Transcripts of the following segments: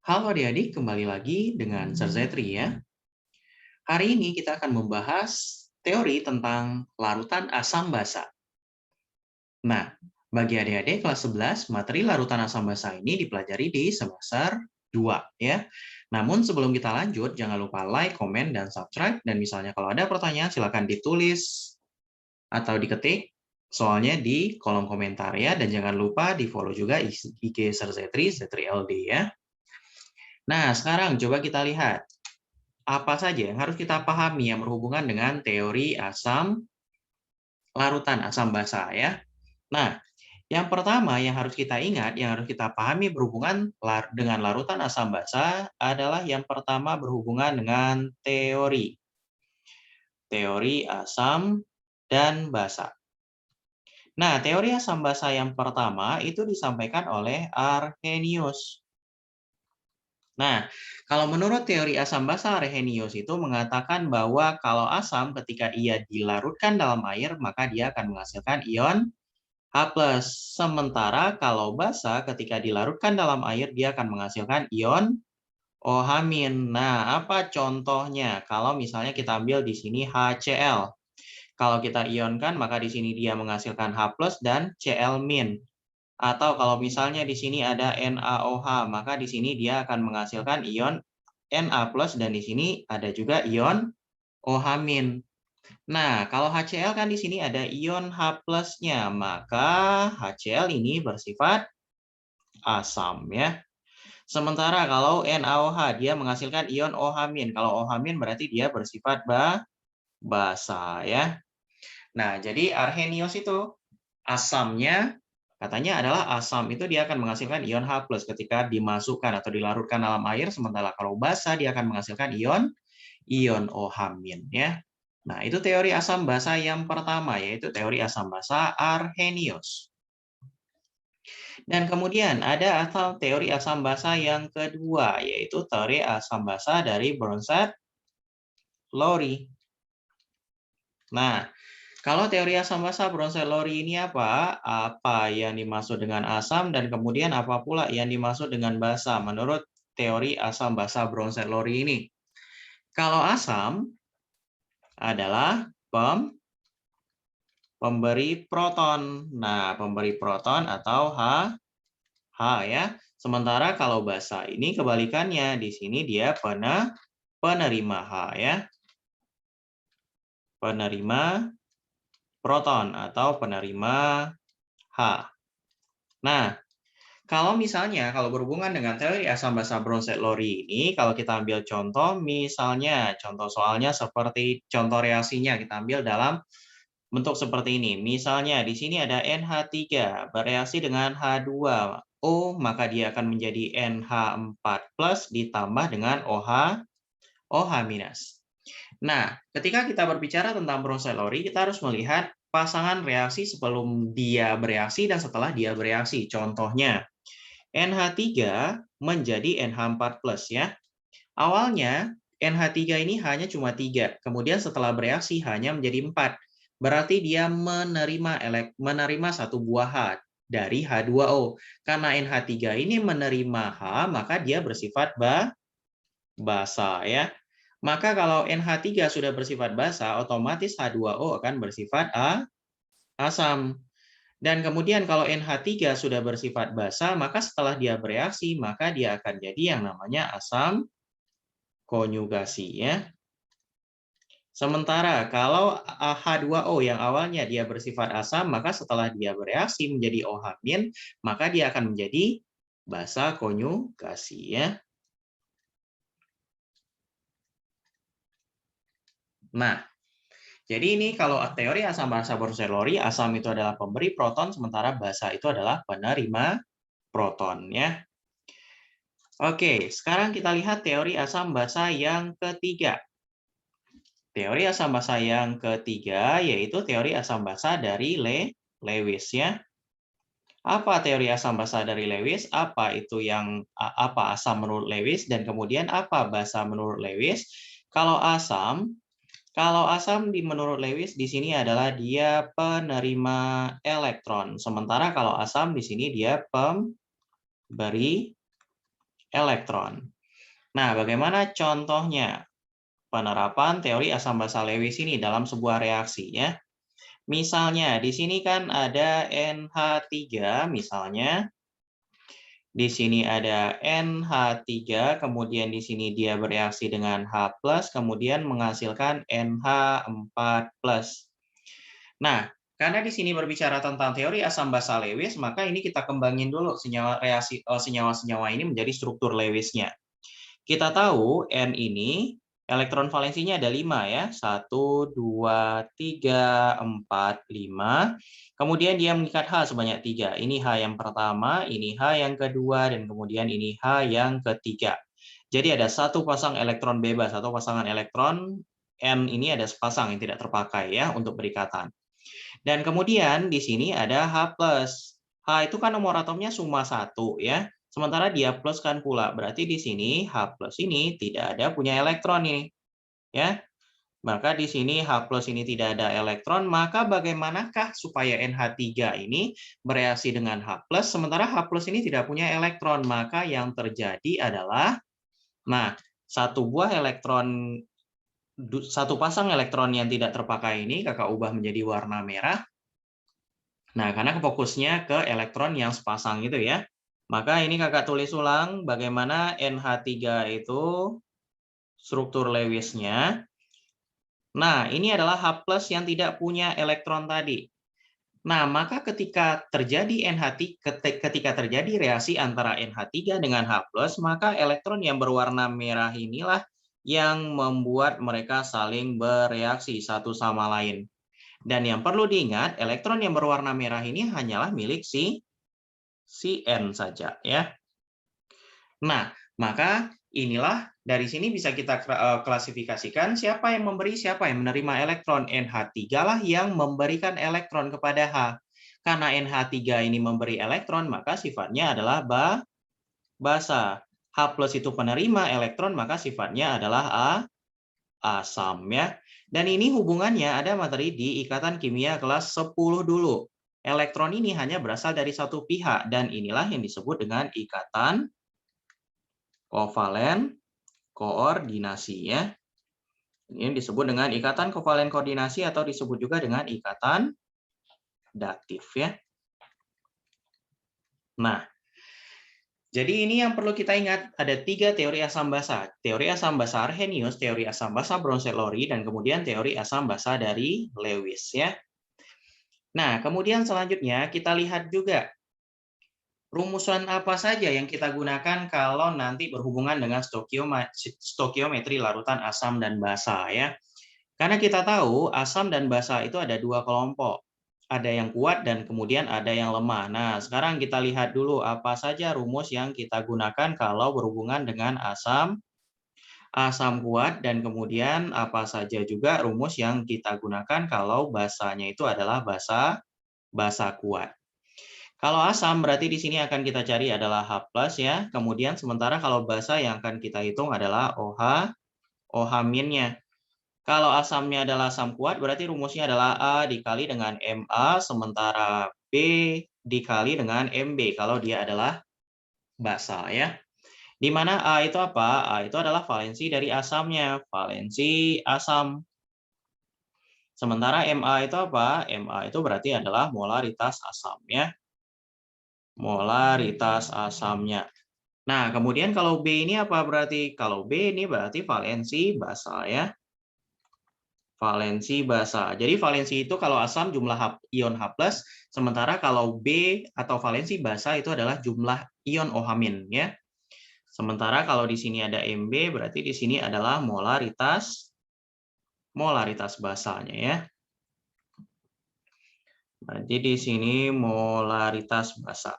Halo adik-adik, kembali lagi dengan Sir Zetri ya. Hari ini kita akan membahas teori tentang larutan asam basa. Nah, bagi adik-adik kelas 11, materi larutan asam basa ini dipelajari di semester 2 ya. Namun sebelum kita lanjut, jangan lupa like, komen, dan subscribe. Dan misalnya kalau ada pertanyaan, silakan ditulis atau diketik soalnya di kolom komentar ya. Dan jangan lupa di-follow juga IG Sir Zetri, Zetri LD ya. Nah, sekarang coba kita lihat. Apa saja yang harus kita pahami yang berhubungan dengan teori asam larutan asam basa ya. Nah, yang pertama yang harus kita ingat, yang harus kita pahami berhubungan dengan larutan asam basa adalah yang pertama berhubungan dengan teori. Teori asam dan basa. Nah, teori asam basa yang pertama itu disampaikan oleh Arrhenius. Nah, kalau menurut teori asam basa Arrhenius itu mengatakan bahwa kalau asam ketika ia dilarutkan dalam air, maka dia akan menghasilkan ion H+. Sementara kalau basa ketika dilarutkan dalam air, dia akan menghasilkan ion OH-. Nah, apa contohnya? Kalau misalnya kita ambil di sini HCl. Kalau kita ionkan, maka di sini dia menghasilkan H+ dan Cl-. Atau kalau misalnya di sini ada NaOH, maka di sini dia akan menghasilkan ion Na+ dan di sini ada juga ion OH-. Nah, kalau HCl kan di sini ada ion H+-nya, maka HCl ini bersifat asam ya. Sementara kalau NaOH dia menghasilkan ion OH-. Kalau OH- berarti dia bersifat basa ya. Nah, jadi Arrhenius itu asamnya katanya adalah asam itu dia akan menghasilkan ion H+ ketika dimasukkan atau dilarutkan dalam air, sementara kalau basa dia akan menghasilkan ion OH- ya. Nah, itu teori asam basa yang pertama, yaitu teori asam basa Arrhenius. Dan kemudian ada asal teori asam basa yang kedua, yaitu teori asam basa dari Bronsted-Lowry. Nah, kalau teori asam basa Bronsted-Lowry ini apa? Apa yang dimaksud dengan asam dan kemudian apa pula yang dimaksud dengan basa menurut teori asam basa Bronsted-Lowry ini? Kalau asam adalah pemberi proton. Nah, pemberi proton atau H ya. Sementara kalau basa ini kebalikannya, di sini dia penerima H ya. Penerima proton atau penerima H. Nah, kalau misalnya kalau berhubungan dengan teori asam basa Bronsted-Lowry ini, kalau kita ambil contoh, misalnya contoh soalnya seperti contoh reaksinya kita ambil dalam bentuk seperti ini. Misalnya di sini ada NH3 bereaksi dengan H2O, maka dia akan menjadi NH4+ ditambah dengan OH-. Nah, ketika kita berbicara tentang Bronsted-Lowry, kita harus melihat pasangan reaksi sebelum dia bereaksi dan setelah dia bereaksi. Contohnya, NH3 menjadi NH4+ ya. Awalnya NH3 ini hanya cuma 3, kemudian setelah bereaksi hanya menjadi 4. Berarti dia menerima satu buah H dari H2O. Karena NH3 ini menerima H, maka dia bersifat basa ya. Maka kalau NH3 sudah bersifat basa, otomatis H2O akan bersifat asam. Dan kemudian kalau NH3 sudah bersifat basa, maka setelah dia bereaksi, maka dia akan jadi yang namanya asam konjugasi ya. Sementara kalau H2O yang awalnya dia bersifat asam, maka setelah dia bereaksi menjadi OH-, maka dia akan menjadi basa konjugasi ya. Nah, jadi ini kalau teori asam basa Bronsted-Lowry, asam itu adalah pemberi proton, sementara basa itu adalah penerima proton ya. Oke, sekarang kita lihat teori asam basa yang ketiga. Teori asam basa yang ketiga yaitu teori asam basa dari Lewis ya. Apa teori asam basa dari Lewis? Apa itu yang apa asam menurut Lewis dan kemudian apa basa menurut Lewis? Kalau asam menurut Lewis di sini adalah dia penerima elektron. Sementara kalau asam di sini dia pemberi elektron. Nah, bagaimana contohnya penerapan teori asam basa Lewis ini dalam sebuah reaksi ya? Misalnya di sini kan ada NH3 misalnya. Di sini ada NH3, kemudian di sini dia bereaksi dengan H+, kemudian menghasilkan NH4+. Nah, karena di sini berbicara tentang teori asam basa Lewis, maka ini kita kembangin dulu senyawa-senyawa ini menjadi struktur Lewisnya. Kita tahu N ini elektron valensinya ada 5 ya. 1, 2, 3, 4, 5. Kemudian dia mengikat H sebanyak 3. Ini H yang pertama, ini H yang kedua, dan kemudian ini H yang ketiga. Jadi ada satu pasang elektron bebas atau pasangan elektron N ini ada sepasang yang tidak terpakai ya untuk berikatan. Dan kemudian di sini ada H+. H itu kan nomor atomnya cuma 1 ya. Sementara dia plus kan pula. Berarti di sini H+ ini tidak ada punya elektron ini. Ya. Maka di sini H+ ini tidak ada elektron, maka bagaimanakah supaya NH3 ini bereaksi dengan H+, sementara H+ ini tidak punya elektron? Maka yang terjadi adalah, nah, satu pasang elektron yang tidak terpakai ini kakak ubah menjadi warna merah. Nah, karena fokusnya ke elektron yang sepasang itu ya. Maka ini kakak tulis ulang bagaimana NH3 itu struktur Lewisnya. Nah, ini adalah H+ yang tidak punya elektron tadi. Nah, maka ketika terjadi reaksi antara NH3 dengan H+, maka elektron yang berwarna merah inilah yang membuat mereka saling bereaksi satu sama lain. Dan yang perlu diingat, elektron yang berwarna merah ini hanyalah milik si N saja ya. Nah, maka inilah dari sini bisa kita klasifikasikan siapa yang memberi, siapa yang menerima elektron. NH3 lah yang memberikan elektron kepada H. Karena NH3 ini memberi elektron, maka sifatnya adalah basa. H+ itu penerima elektron, maka sifatnya adalah asam ya. Dan ini hubungannya ada materi di ikatan kimia kelas 10 dulu. Elektron ini hanya berasal dari satu pihak, dan inilah yang disebut dengan ikatan kovalen koordinasi ya. Ini disebut dengan ikatan kovalen koordinasi atau disebut juga dengan ikatan datif ya. Nah, jadi ini yang perlu kita ingat, ada 3 teori asam basa. Teori asam basa Arrhenius, teori asam basa Bronsted-Lowry, dan kemudian teori asam basa dari Lewis ya. Nah, kemudian selanjutnya kita lihat juga rumusan apa saja yang kita gunakan kalau nanti berhubungan dengan stokiometri larutan asam dan basa ya. Karena kita tahu asam dan basa itu ada 2 kelompok. Ada yang kuat dan kemudian ada yang lemah. Nah, sekarang kita lihat dulu apa saja rumus yang kita gunakan kalau berhubungan dengan asam kuat, dan kemudian apa saja juga rumus yang kita gunakan kalau basanya itu adalah basa kuat. Kalau asam berarti di sini akan kita cari adalah H+ ya. Kemudian sementara kalau basa yang akan kita hitung adalah OH-nya. Kalau asamnya adalah asam kuat berarti rumusnya adalah A dikali dengan Ma, sementara B dikali dengan Mb kalau dia adalah basa ya. Di mana A itu apa? A itu adalah valensi dari asamnya, valensi asam. Sementara Ma itu apa? Ma itu berarti adalah molaritas asam ya. Molaritas asamnya. Nah, kemudian kalau B ini apa berarti? Kalau B ini berarti valensi basa ya. Valensi basa. Jadi valensi itu kalau asam jumlah ion H+, sementara kalau B atau valensi basa itu adalah jumlah ion OH- ya. Sementara kalau di sini ada Mb berarti di sini adalah molaritas basanya ya. Berarti di sini molaritas basa.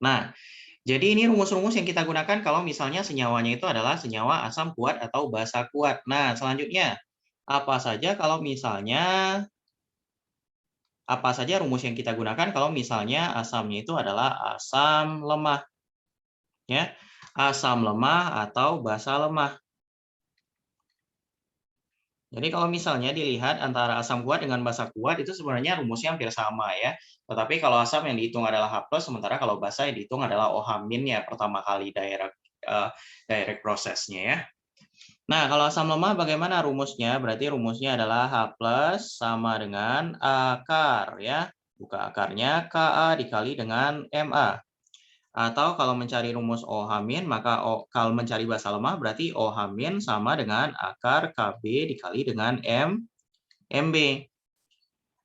Nah, jadi ini rumus-rumus yang kita gunakan kalau misalnya senyawanya itu adalah senyawa asam kuat atau basa kuat. Nah, selanjutnya apa saja kalau misalnya rumus yang kita gunakan kalau misalnya asamnya itu adalah asam lemah. Ya. Asam lemah atau basa lemah. Jadi kalau misalnya dilihat antara asam kuat dengan basa kuat itu sebenarnya rumusnya hampir sama ya. Tetapi kalau asam yang dihitung adalah H+, sementara kalau basa yang dihitung adalah OH- ya pertama kali direct prosesnya ya. Nah, kalau asam lemah bagaimana rumusnya? Berarti rumusnya adalah H+ sama dengan akar ya. Buka akarnya Ka dikali dengan Ma. Atau kalau mencari rumus OH-, maka kalau mencari basa lemah berarti OH- sama dengan akar Kb dikali dengan Mb.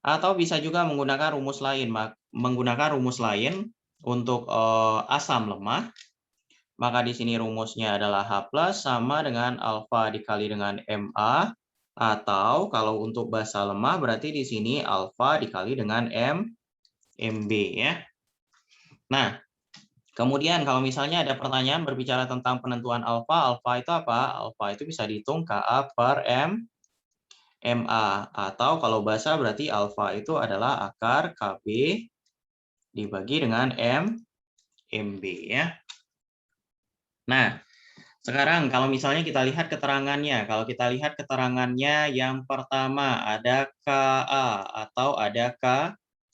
Atau bisa juga menggunakan rumus lain. Untuk asam lemah, maka di sini rumusnya adalah H+ sama dengan alfa dikali dengan Ma. Atau kalau untuk basa lemah berarti di sini alfa dikali dengan Mb ya. Nah, kemudian kalau misalnya ada pertanyaan berbicara tentang penentuan alfa, alfa itu apa? Alfa itu bisa dihitung Ka per Ma. Atau kalau basa berarti alfa itu adalah akar Kb dibagi dengan Mb ya. Nah, sekarang kalau misalnya kita lihat keterangannya. Kalau kita lihat keterangannya yang pertama ada Ka atau ada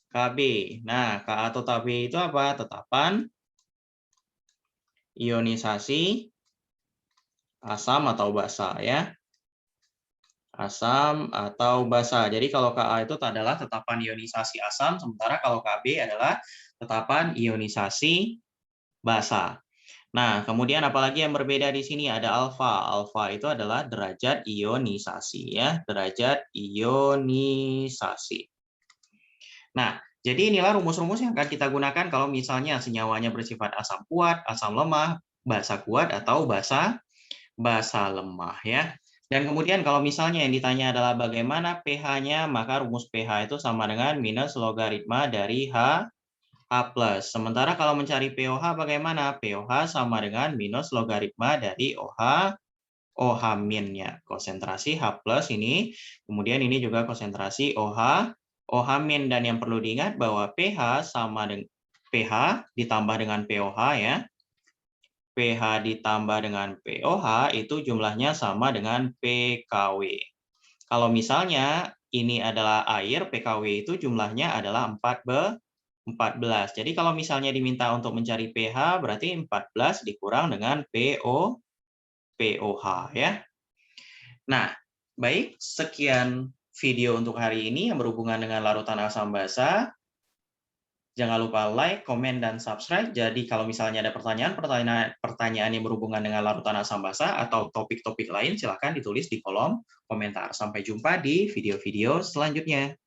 Kb. Nah, Ka atau Kb itu apa? Tetapan ionisasi asam atau basa ya. Asam atau basa. Jadi kalau Ka itu adalah tetapan ionisasi asam, sementara kalau Kb adalah tetapan ionisasi basa. Nah, kemudian apalagi yang berbeda di sini ada alfa. Alfa itu adalah derajat ionisasi ya, derajat ionisasi. Nah, jadi inilah rumus-rumus yang akan kita gunakan kalau misalnya senyawanya bersifat asam kuat, asam lemah, basa kuat atau basa lemah ya. Dan kemudian kalau misalnya yang ditanya adalah bagaimana pH-nya, maka rumus pH itu sama dengan minus logaritma dari H+. Sementara kalau mencari pOH bagaimana? pOH sama dengan minus logaritma dari OH-nya. Konsentrasi H+ ini, kemudian ini juga konsentrasi OH-. Dan yang perlu diingat bahwa pH sama dengan pH ditambah dengan pOH ya. pH ditambah dengan pOH itu jumlahnya sama dengan pKw. Kalau misalnya ini adalah air, pKw itu jumlahnya adalah 14. Jadi kalau misalnya diminta untuk mencari pH, berarti 14 dikurang dengan pOH ya. Nah, baik, sekian video untuk hari ini yang berhubungan dengan larutan asam basa. Jangan lupa like, komen, dan subscribe. Jadi kalau misalnya ada pertanyaan yang berhubungan dengan larutan asam basa atau topik-topik lain, silakan ditulis di kolom komentar. Sampai jumpa di video-video selanjutnya.